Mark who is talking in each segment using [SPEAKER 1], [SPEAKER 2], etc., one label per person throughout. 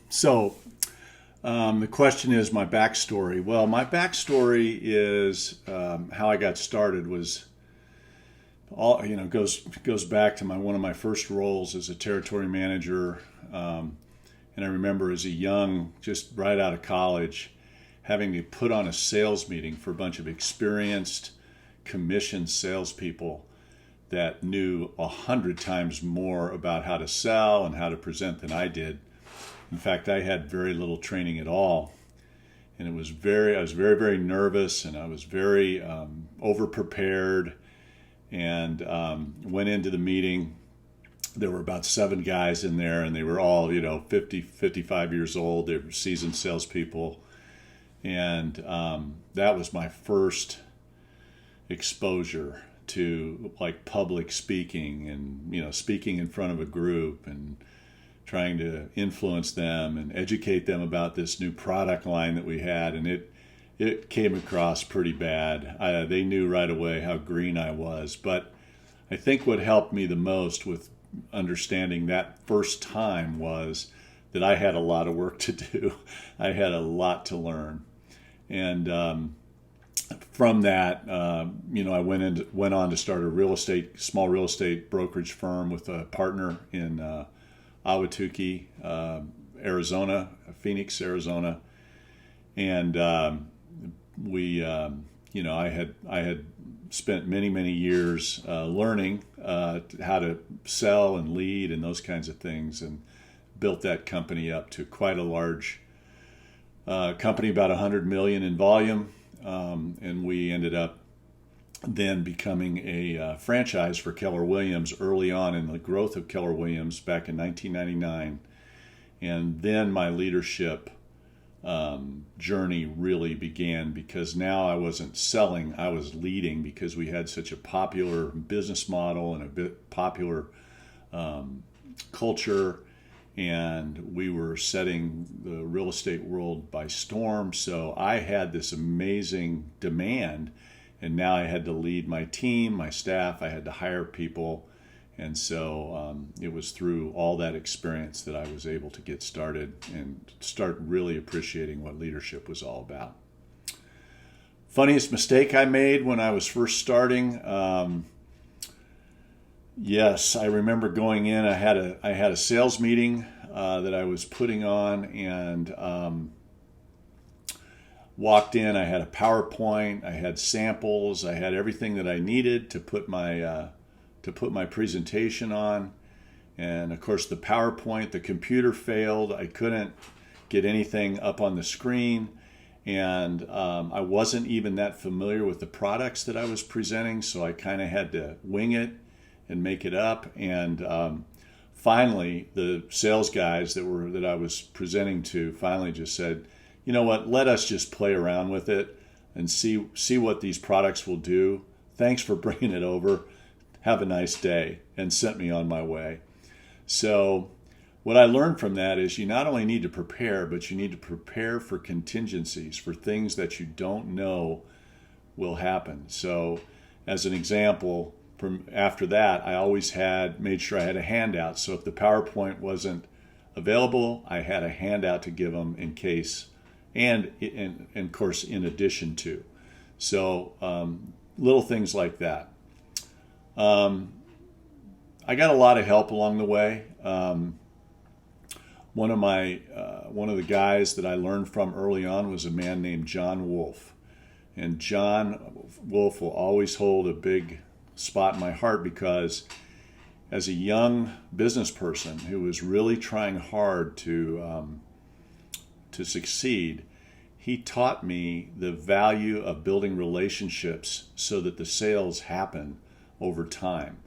[SPEAKER 1] So the question is my backstory. Well, my backstory is how I got started was all goes back to my one of my first roles as a territory manager. And I remember as a young, just right out of college, having to put on a sales meeting for a bunch of experienced commissioned salespeople that knew 100 times more about how to sell and how to present than I did. In fact, I had very little training at all, and I was very, very nervous, and I was very over prepared, and went into the meeting. There were about 7 guys in there, and they were all 50, 55 years old. They were seasoned salespeople, and that was my first exposure to like public speaking and speaking in front of a group and trying to influence them and educate them about this new product line that we had, and it came across pretty bad. They knew right away how green I was, but I think what helped me the most with understanding that first time was that I had a lot of work to do. I had a lot to learn, and from that, I went on to start a small real estate brokerage firm with a partner in Ahwatukee, Arizona, Phoenix, Arizona, and I had spent many years learning how to sell and lead and those kinds of things, and built that company up to quite a large company, about 100 million in volume, and we ended up then becoming a franchise for Keller Williams early on in the growth of Keller Williams back in 1999. And then my leadership journey really began, because now I wasn't selling, I was leading, because we had such a popular business model and a bit popular culture, and we were setting the real estate world by storm. So I had this amazing demand, and now I had to lead my team, my staff. I had to hire people, and so it was through all that experience that I was able to get started and start really appreciating what leadership was all about. Funniest mistake I made when I was first starting. Yes, I remember going in. I had a sales meeting that I was putting on, and walked in. I had a PowerPoint. I had samples. I had everything that I needed to put my presentation on. And of course, the PowerPoint, the computer failed. I couldn't get anything up on the screen, and I wasn't even that familiar with the products that I was presenting, so I kind of had to wing it and make it up. And finally, the sales guys that I was presenting to finally just said, "You know what? Let us just play around with it and see what these products will do. Thanks for bringing it over. Have a nice day," and sent me on my way. So what I learned from that is you not only need to prepare, but you need to prepare for contingencies, for things that you don't know will happen. So as an example, from after that, I always made sure I had a handout. So if the PowerPoint wasn't available, I had a handout to give them in case, and of course, in addition to. So little things like that. I got a lot of help along the way. One of the guys that I learned from early on was a man named John Wolfe, and John Wolfe will always hold a big spot in my heart, because as a young business person who was really trying hard to succeed, he taught me the value of building relationships so that the sales happen over time.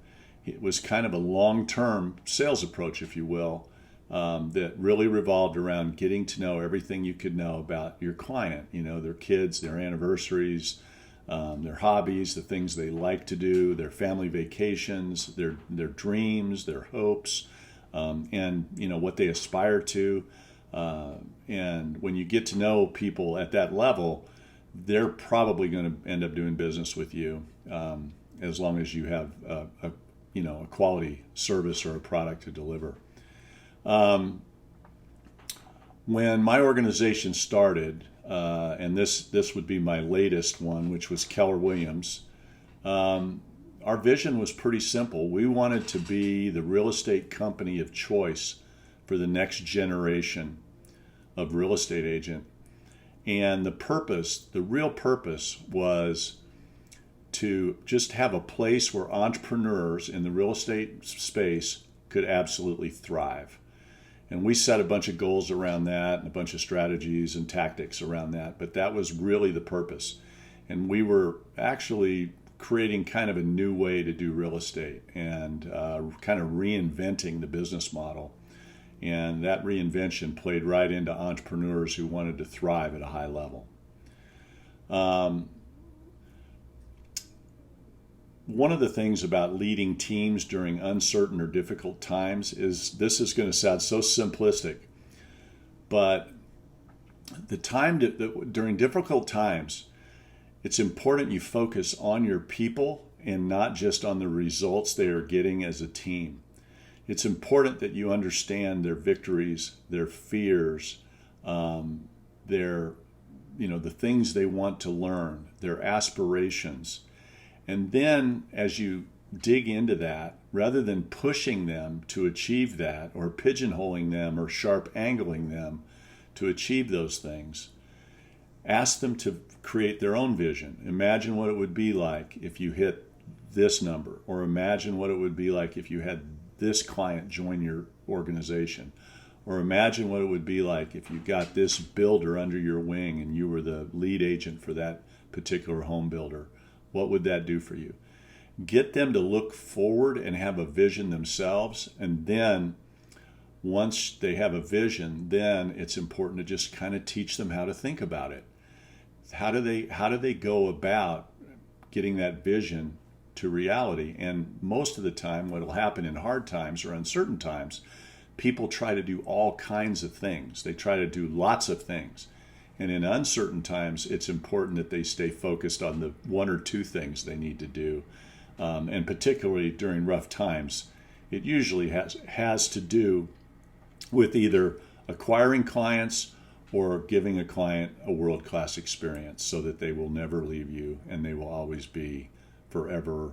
[SPEAKER 1] It was kind of a long-term sales approach, if you will, that really revolved around getting to know everything you could know about your client, their kids, their anniversaries, their hobbies, the things they like to do, their family vacations, their dreams, their hopes, and what they aspire to. And when you get to know people at that level, they're probably going to end up doing business with you, as long as you have a quality service or a product to deliver. When my organization started, and this would be my latest one, which was Keller Williams, our vision was pretty simple. We wanted to be the real estate company of choice for the next generation of real estate agent. And the real purpose was to just have a place where entrepreneurs in the real estate space could absolutely thrive. And we set a bunch of goals around that and a bunch of strategies and tactics around that. But that was really the purpose. And we were actually creating kind of a new way to do real estate and kind of reinventing the business model. And that reinvention played right into entrepreneurs who wanted to thrive at a high level. One of the things about leading teams during uncertain or difficult times is, this is going to sound so simplistic, but during difficult times, it's important you focus on your people and not just on the results they are getting as a team. It's important that you understand their victories, their fears, the things they want to learn, their aspirations. And then as you dig into that, rather than pushing them to achieve that or pigeonholing them or sharp angling them to achieve those things, ask them to create their own vision. Imagine what it would be like if you hit this number, or imagine what it would be like if you had this client join your organization, or imagine what it would be like if you got this builder under your wing and you were the lead agent for that particular home builder. What would that do for you? Get them to look forward and have a vision themselves. And then once they have a vision, then it's important to just kind of teach them how to think about it. How do they go about getting that vision to reality? And most of the time, what will happen in hard times or uncertain times, people try to do all kinds of things. They try to do lots of things. And in uncertain times, it's important that they stay focused on the one or two things they need to do. And particularly during rough times, it usually has to do with either acquiring clients or giving a client a world-class experience so that they will never leave you and they will always be forever,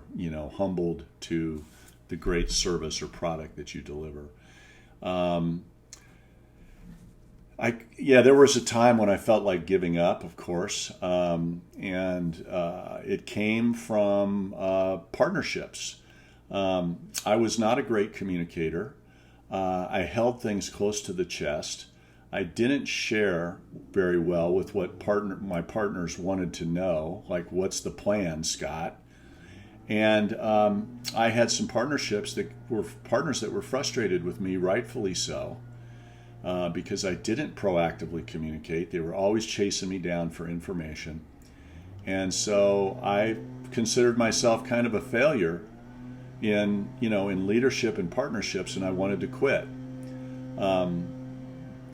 [SPEAKER 1] humbled to the great service or product that you deliver. There was a time when I felt like giving up, of course, and it came from partnerships. I was not a great communicator. I held things close to the chest. I didn't share very well with what my partners wanted to know, like, what's the plan, Scott? And I had some partners that were frustrated with me, rightfully so. Because I didn't proactively communicate. They were always chasing me down for information. And so I considered myself kind of a failure in leadership and partnerships, and I wanted to quit.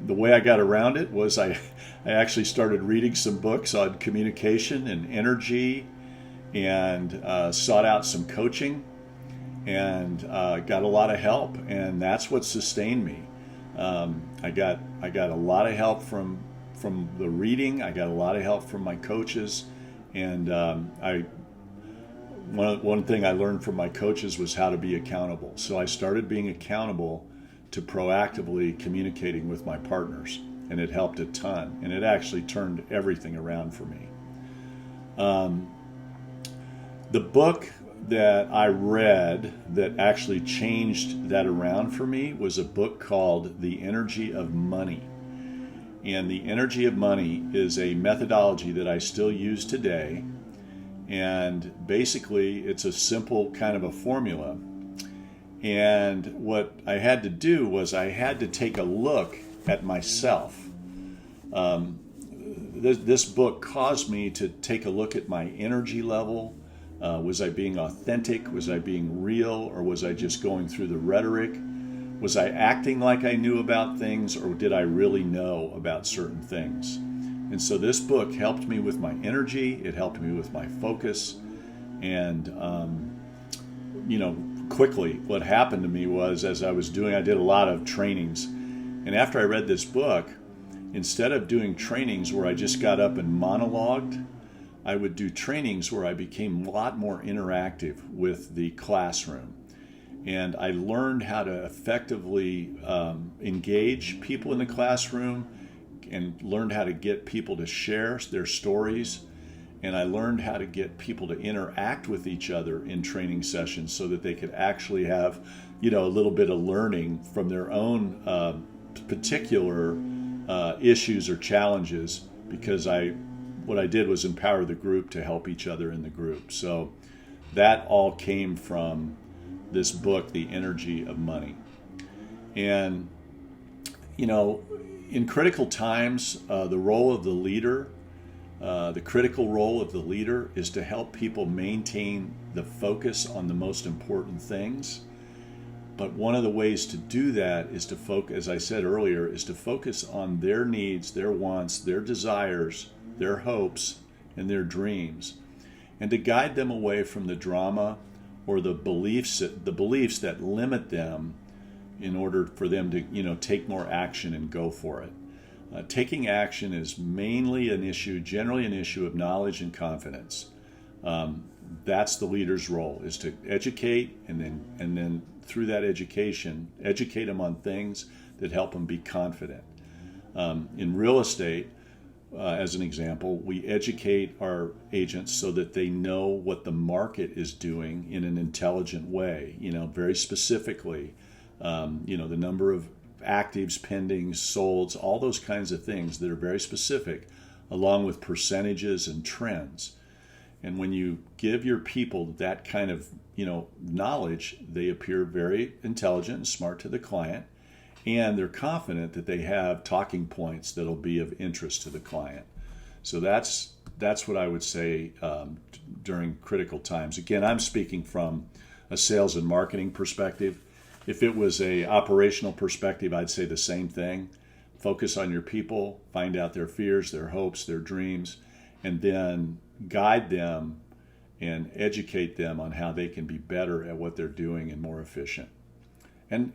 [SPEAKER 1] The way I got around it was I actually started reading some books on communication and energy, and sought out some coaching, and got a lot of help, and that's what sustained me. I got a lot of help from the reading. I got a lot of help from my coaches, and one thing I learned from my coaches was how to be accountable. So I started being accountable to proactively communicating with my partners, and it helped a ton. And it actually turned everything around for me. The book that I read that actually changed that around for me was a book called The Energy of Money. And The Energy of Money is a methodology that I still use today. And basically, it's a simple kind of a formula. And what I had to do was I had to take a look at myself. This book caused me to take a look at my energy level. Was I being authentic? Was I being real? Or was I just going through the rhetoric? Was I acting like I knew about things, or did I really know about certain things? And so this book helped me with my energy. It helped me with my focus. And, quickly what happened to me was, as I did a lot of trainings. And after I read this book, instead of doing trainings where I just got up and monologued, I would do trainings where I became a lot more interactive with the classroom. And I learned how to effectively engage people in the classroom, and learned how to get people to share their stories. And I learned how to get people to interact with each other in training sessions so that they could actually have, a little bit of learning from their own particular issues or challenges, because what I did was empower the group to help each other in the group. So that all came from this book, The Energy of Money. And, in critical times, the role of the leader, the critical role of the leader is to help people maintain the focus on the most important things. But one of the ways to do that is to focus, as I said earlier, is to focus on their needs, their wants, their desires, their hopes, and their dreams, and to guide them away from the drama or the beliefs that limit them, in order for them to take more action and go for it. Taking action is generally an issue of knowledge and confidence. That's the leader's role, is to educate, and then through that education, educate them on things that help them be confident. In real estate, as an example, we educate our agents so that they know what the market is doing in an intelligent way, very specifically, the number of actives, pendings, solds, all those kinds of things that are very specific, along with percentages and trends. And when you give your people that kind of, knowledge, they appear very intelligent and smart to the client, and they're confident that they have talking points that'll be of interest to the client. So that's what I would say during critical times. Again, I'm speaking from a sales and marketing perspective. If it was a operational perspective, I'd say the same thing. Focus on your people, find out their fears, their hopes, their dreams, and then guide them and educate them on how they can be better at what they're doing and more efficient. And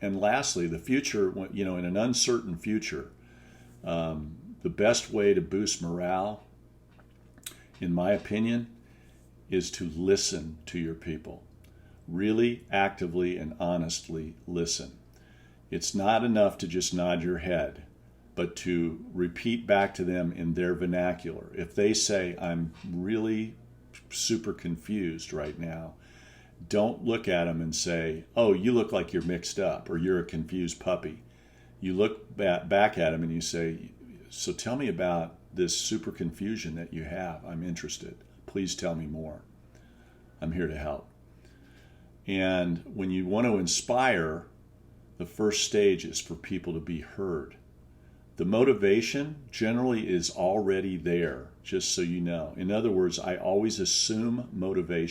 [SPEAKER 1] lastly, the future, in an uncertain future, the best way to boost morale, in my opinion, is to listen to your people. Really actively and honestly listen. It's not enough to just nod your head, but to repeat back to them in their vernacular. If they say, "I'm really super confused right now," don't look at them and say, "Oh, you look like you're mixed up," or "You're a confused puppy." You look back at them and you say, "So tell me about this super confusion that you have. I'm interested. Please tell me more. I'm here to help." And when you want to inspire, the first stage is for people to be heard. The motivation generally is already there, just so you know. In other words, I always assume motivation.